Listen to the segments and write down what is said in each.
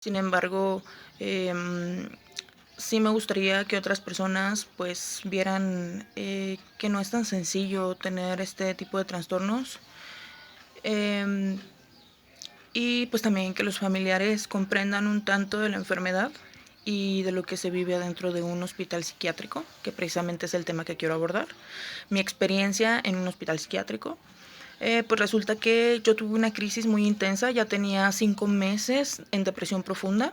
Sin embargo, sí me gustaría que otras personas pues vieran que no es tan sencillo tener este tipo de trastornos. Em, y pues también que los familiares comprendan un tanto de la enfermedad y de lo que se vive adentro de un hospital psiquiátrico, que precisamente es el tema que quiero abordar. Mi experiencia en un hospital psiquiátrico. Pues resulta que yo tuve una crisis muy intensa, ya tenía 5 meses en depresión profunda.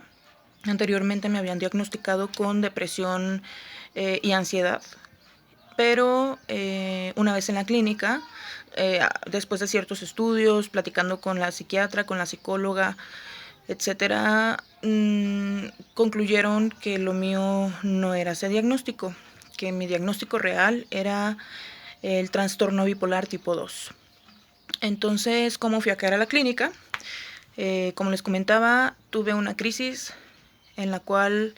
Anteriormente me habían diagnosticado con depresión y ansiedad, pero una vez en la clínica, después de ciertos estudios, platicando con la psiquiatra, con la psicóloga, etcétera, concluyeron que lo mío no era ese diagnóstico, que mi diagnóstico real era el trastorno bipolar tipo 2. Entonces, ¿cómo fui a caer a la clínica? Como les comentaba, tuve una crisis en la cual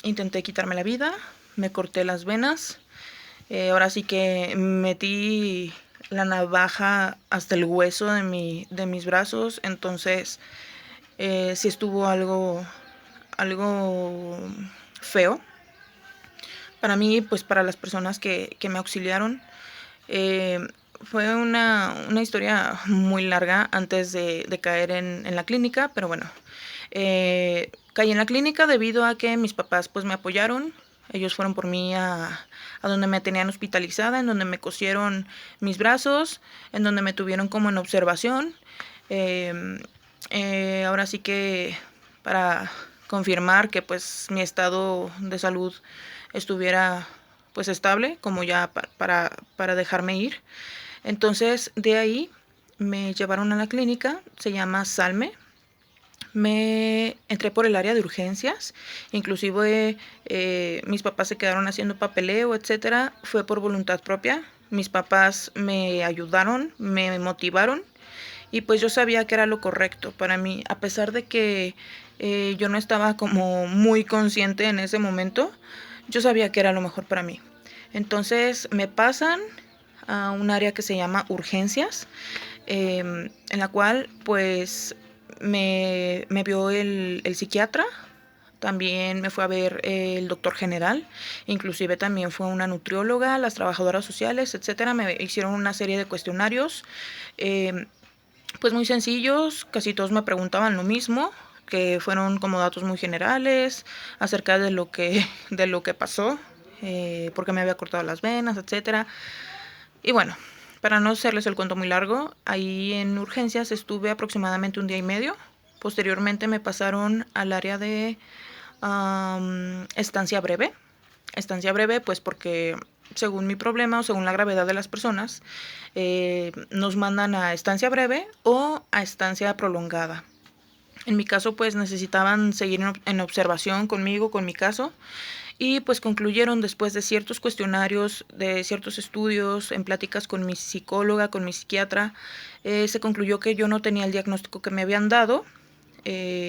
intenté quitarme la vida, me corté las venas, ahora sí que metí la navaja hasta el hueso de mis brazos, entonces sí estuvo algo feo para mí, pues para las personas que me auxiliaron. Eh, Fue una historia muy larga antes de caer en la clínica, pero bueno, caí en la clínica debido a que mis papás pues me apoyaron. Ellos fueron por mí a donde me tenían hospitalizada, en donde me cosieron mis brazos, en donde me tuvieron como en observación. Eh, Ahora sí que para confirmar que pues mi estado de salud estuviera pues estable, como ya para dejarme ir. Entonces de ahí me llevaron a la clínica, se llama Salme. Me entré por el área de urgencias, inclusive mis papás se quedaron haciendo papeleo, etcétera. Fue por voluntad propia. Mis papás me ayudaron, me motivaron y pues yo sabía que era lo correcto para mí, a pesar de que yo no estaba como muy consciente en ese momento, yo sabía que era lo mejor para mí. Entonces me pasan a un área que se llama urgencias, en la cual pues me vio el psiquiatra, también me fue a ver el doctor general, inclusive también fue una nutrióloga, las trabajadoras sociales, etcétera. Me hicieron una serie de cuestionarios, pues muy sencillos, casi todos me preguntaban lo mismo, que fueron como datos muy generales acerca de lo que pasó, porque me había cortado las venas, etcétera. Y bueno, para no hacerles el cuento muy largo, ahí en urgencias estuve aproximadamente un día y medio. Posteriormente me pasaron al área de estancia breve. Estancia breve, pues porque según mi problema o según la gravedad de las personas, nos mandan a estancia breve o a estancia prolongada. En mi caso, pues necesitaban seguir en observación conmigo, con mi caso, y pues concluyeron después de ciertos cuestionarios, de ciertos estudios, en pláticas con mi psicóloga, con mi psiquiatra, se concluyó que yo no tenía el diagnóstico que me habían dado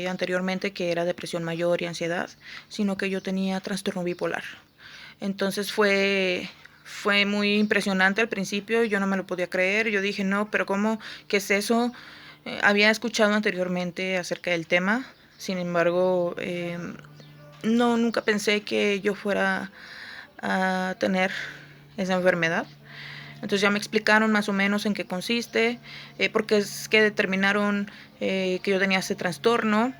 anteriormente, que era depresión mayor y ansiedad, sino que yo tenía trastorno bipolar. Entonces fue muy impresionante al principio, yo no me lo podía creer, yo dije, no, pero ¿cómo? ¿Qué es eso? Había escuchado anteriormente acerca del tema, sin embargo, no, nunca pensé que yo fuera a tener esa enfermedad. Entonces ya me explicaron más o menos en qué consiste, porque es que determinaron que yo tenía ese trastorno,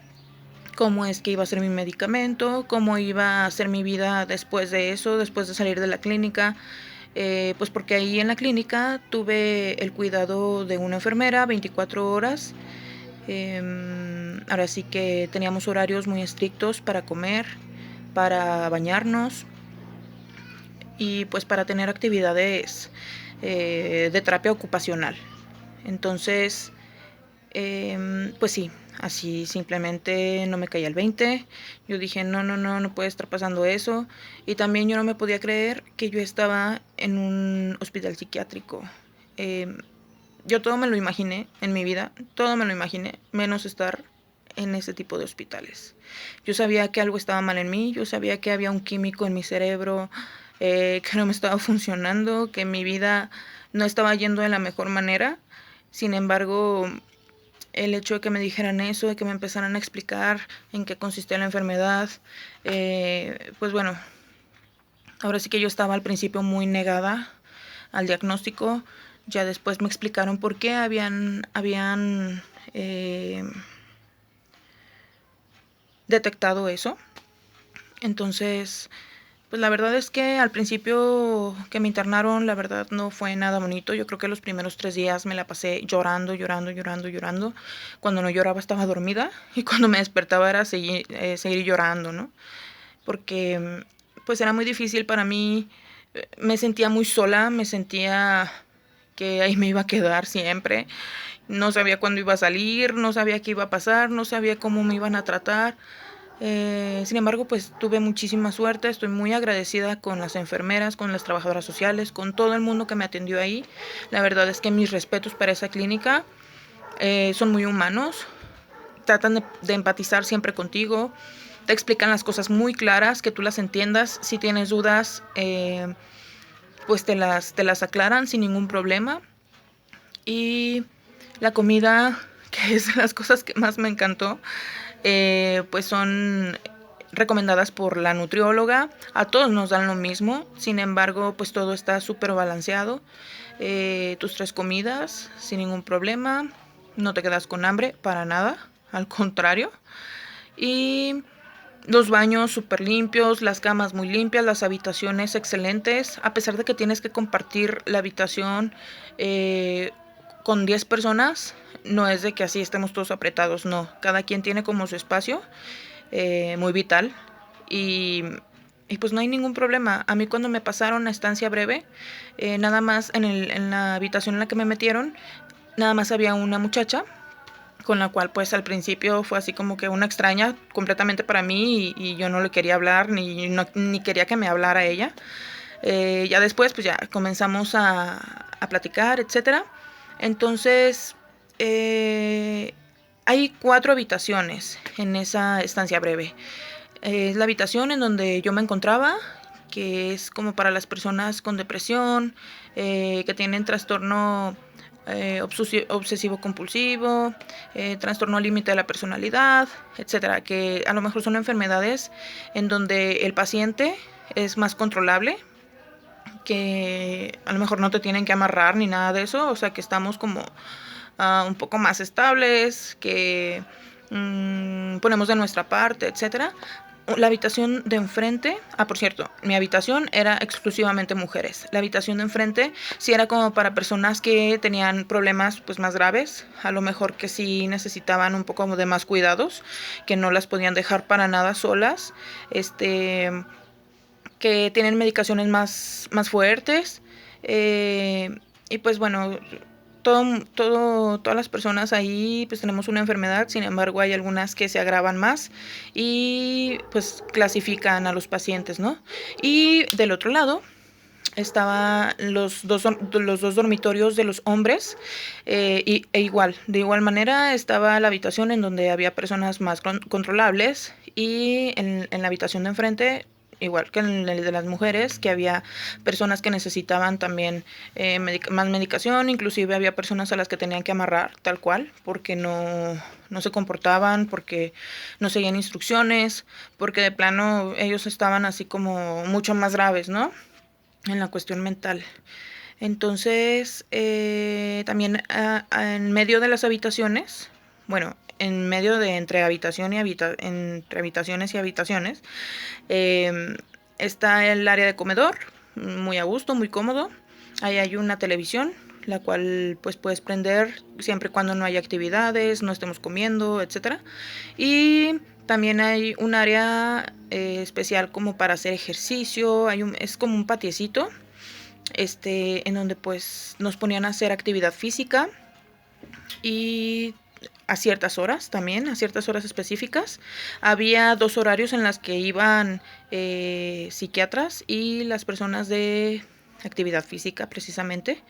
cómo es que iba a ser mi medicamento, cómo iba a ser mi vida después de eso, después de salir de la clínica. Pues porque ahí en la clínica tuve el cuidado de una enfermera 24 horas. Ahora sí que teníamos horarios muy estrictos para comer, para bañarnos y pues para tener actividades de terapia ocupacional. Entonces, pues sí, así simplemente no me caía el 20. Yo dije, no, no, no, no puede estar pasando eso. Y también yo no me podía creer que yo estaba en un hospital psiquiátrico. Eh, yo todo me lo imaginé en mi vida, todo me lo imaginé, menos estar en ese tipo de hospitales. Yo sabía que algo estaba mal en mí, yo sabía que había un químico en mi cerebro que no me estaba funcionando, que mi vida no estaba yendo de la mejor manera. Sin embargo, el hecho de que me dijeran eso, de que me empezaran a explicar en qué consistía la enfermedad, pues bueno, ahora sí que yo estaba al principio muy negada al diagnóstico. Ya después me explicaron por qué habían detectado eso. Entonces, pues la verdad es que al principio que me internaron, la verdad no fue nada bonito. Yo creo que los primeros 3 días me la pasé llorando, llorando, llorando, llorando. Cuando no lloraba estaba dormida y cuando me despertaba era seguir llorando, ¿no? Porque pues era muy difícil para mí. Me sentía muy sola, me sentía que ahí me iba a quedar siempre. No sabía cuándo iba a salir, no sabía qué iba a pasar, no sabía cómo me iban a tratar. Sin embargo, pues tuve muchísima suerte, estoy muy agradecida con las enfermeras, con las trabajadoras sociales, con todo el mundo que me atendió ahí. La verdad es que mis respetos para esa clínica. Son muy humanos, tratan de empatizar siempre contigo, te explican las cosas muy claras, que tú las entiendas. Si tienes dudas, pues te las aclaran sin ningún problema. Y la comida, que es de las cosas que más me encantó, pues son recomendadas por la nutrióloga. A todos nos dan lo mismo, sin embargo, pues todo está súper balanceado. Tus 3 comidas sin ningún problema, no te quedas con hambre para nada, al contrario. Y los baños súper limpios, las camas muy limpias, las habitaciones excelentes, a pesar de que tienes que compartir la habitación con 10 personas, no es de que así estemos todos apretados, no, cada quien tiene como su espacio muy vital y, y pues no hay ningún problema. A mí cuando me pasaron a estancia breve, nada más en la habitación en la que me metieron, nada más había una muchacha con la cual pues al principio fue así como que una extraña completamente para mí y yo no le quería hablar ni quería que me hablara ella. Ya después pues ya comenzamos a platicar, etcétera. Entonces hay 4 habitaciones en esa estancia breve. Es la habitación en donde yo me encontraba, que es como para las personas con depresión, que tienen trastorno obsesivo compulsivo, trastorno límite de la personalidad, etcétera, que a lo mejor son enfermedades en donde el paciente es más controlable, que a lo mejor no te tienen que amarrar ni nada de eso, o sea que estamos como un poco más estables, que ponemos de nuestra parte, etcétera. La habitación de enfrente, por cierto, mi habitación era exclusivamente mujeres. La habitación de enfrente sí era como para personas que tenían problemas pues más graves, a lo mejor que sí necesitaban un poco de más cuidados, que no las podían dejar para nada solas, que tienen medicaciones más fuertes, y pues bueno, todas las personas ahí pues tenemos una enfermedad, sin embargo hay algunas que se agravan más y pues clasifican a los pacientes, ¿no? Y del otro lado estaban los dos dormitorios de los hombres, de igual manera estaba la habitación en donde había personas más controlables y en la habitación de enfrente, igual que en el de las mujeres, que había personas que necesitaban también más medicación, inclusive había personas a las que tenían que amarrar tal cual, porque no se comportaban, porque no seguían instrucciones, porque de plano ellos estaban así como mucho más graves, ¿no? En la cuestión mental. Entonces, también en medio de las habitaciones, bueno, en medio de entre entre habitaciones y habitaciones, está el área de comedor, muy a gusto, muy cómodo. Ahí hay una televisión, la cual pues puedes prender siempre y cuando no haya actividades, no estemos comiendo, etcétera. Y también hay un área especial como para hacer ejercicio, es como un patiecito, en donde pues nos ponían a hacer actividad física y a ciertas horas también, a ciertas horas específicas. Había 2 horarios en las que iban psiquiatras y las personas de actividad física precisamente.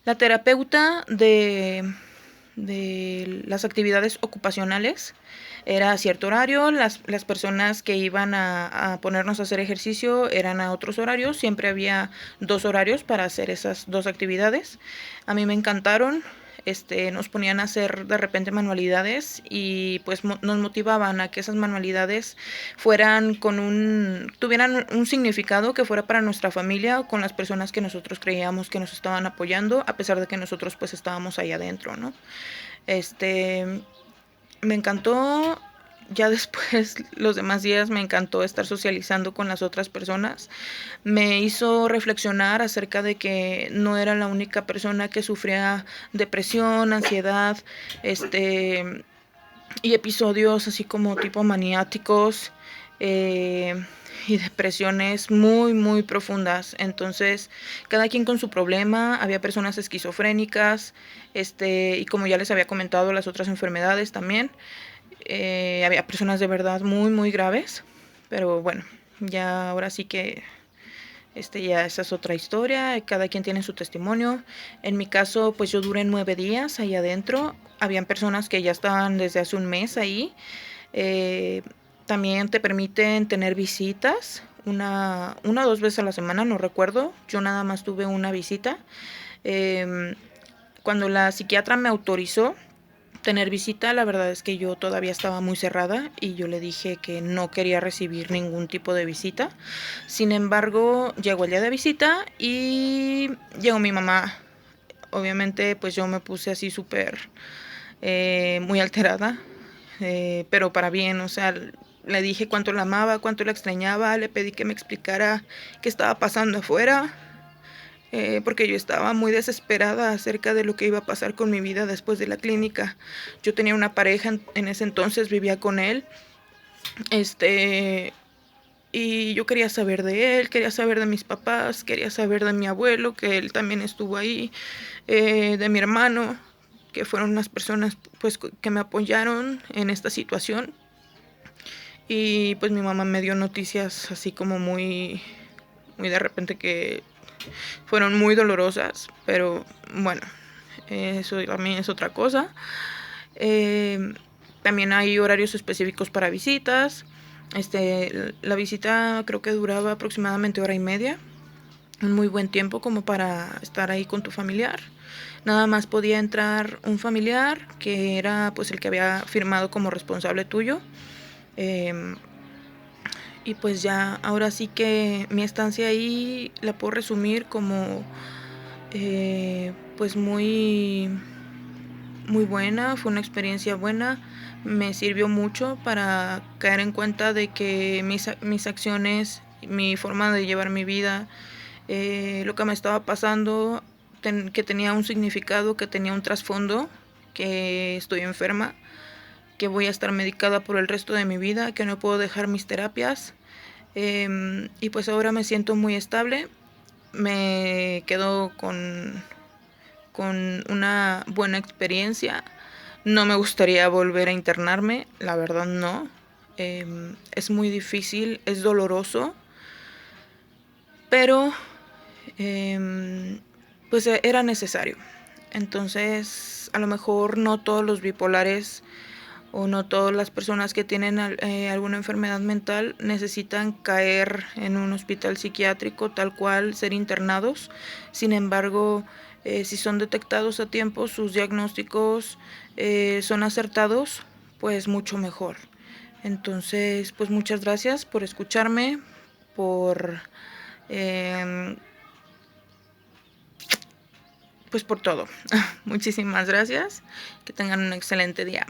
La terapeuta de las actividades ocupacionales era a cierto horario, las personas que iban a ponernos a hacer ejercicio eran a otros horarios, siempre había 2 horarios para hacer esas 2 actividades. A mí me encantaron, nos ponían a hacer de repente manualidades y pues nos motivaban a que esas manualidades tuvieran un significado que fuera para nuestra familia o con las personas que nosotros creíamos que nos estaban apoyando, a pesar de que nosotros pues estábamos ahí adentro, ¿no? Me encantó. Ya después, los demás días, me encantó estar socializando con las otras personas. Me hizo reflexionar acerca de que no era la única persona que sufría depresión, ansiedad, y episodios así como tipo maniáticos, y depresiones muy, muy profundas. Entonces, cada quien con su problema. Había personas esquizofrénicas, y como ya les había comentado, las otras enfermedades también. Había personas de verdad muy, muy graves, pero bueno, ya ahora sí que ya esa es otra historia, cada quien tiene su testimonio. En mi caso, pues yo duré 9 días ahí adentro. Habían personas que ya estaban desde hace un mes ahí. Eh, También te permiten tener visitas, una o dos veces a la semana, no recuerdo. Yo nada más tuve una visita. Cuando la psiquiatra me autorizó tener visita, la verdad es que yo todavía estaba muy cerrada y yo le dije que no quería recibir ningún tipo de visita. Sin embargo, llegó el día de visita y llegó mi mamá. Obviamente, pues yo me puse así súper, muy alterada, pero para bien. O sea, le dije cuánto la amaba, cuánto la extrañaba, le pedí que me explicara qué estaba pasando afuera, porque yo estaba muy desesperada acerca de lo que iba a pasar con mi vida después de la clínica. Yo tenía una pareja en ese entonces, vivía con él, y yo quería saber de él, quería saber de mis papás, quería saber de mi abuelo, que él también estuvo ahí, de mi hermano, que fueron unas personas pues que me apoyaron en esta situación. Y pues mi mamá me dio noticias así como muy, muy de repente, que fueron muy dolorosas, pero bueno, eso también es otra cosa. También hay horarios específicos para visitas. La visita creo que duraba aproximadamente hora y media, un muy buen tiempo como para estar ahí con tu familiar. Nada más podía entrar un familiar que era pues el que había firmado como responsable tuyo. Y pues ya, ahora sí que mi estancia ahí la puedo resumir como, pues muy, muy buena. Fue una experiencia buena. Me sirvió mucho para caer en cuenta de que mis acciones, mi forma de llevar mi vida, lo que me estaba pasando, que tenía un significado, que tenía un trasfondo, que estoy enferma, que voy a estar medicada por el resto de mi vida, que no puedo dejar mis terapias. Y pues ahora me siento muy estable. Me quedo con una buena experiencia. No me gustaría volver a internarme, la verdad no. Es muy difícil, es doloroso, pero pues era necesario. Entonces, a lo mejor no todos los bipolares o no todas las personas que tienen alguna enfermedad mental necesitan caer en un hospital psiquiátrico tal cual, ser internados. Sin embargo, si son detectados a tiempo, sus diagnósticos son acertados, pues mucho mejor. Entonces, pues muchas gracias por escucharme, por pues por todo. Muchísimas gracias. Que tengan un excelente día.